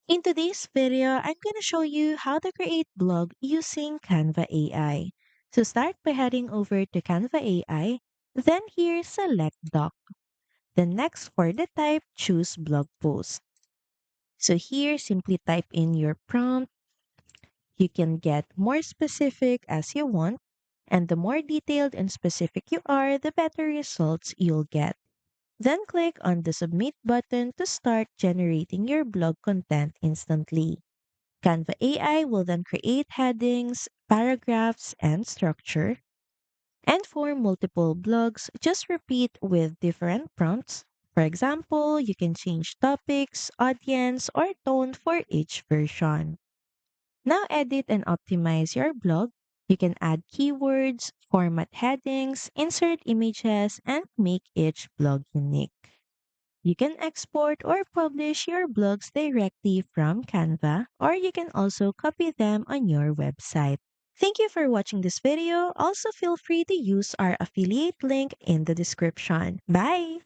In today's video, I'm going to show you how to create blog using Canva AI. So start by heading over to Canva AI, then here select doc. Then next for the type, choose blog post. So here simply type in your prompt. You can get more specific as you want, and the more detailed and specific you are, the better results you'll get. Then click on the submit button to start generating your blog content instantly. Canva AI will then create headings, paragraphs, and structure. And for multiple blogs, just repeat with different prompts. For example, you can change topics, audience, or tone for each version. Now edit and optimize your blog. You can add keywords, format headings, insert images, and make each blog unique. You can export or publish your blogs directly from Canva, or you can also copy them on your website. Thank you for watching this video. Also, feel free to use our affiliate link in the description. Bye!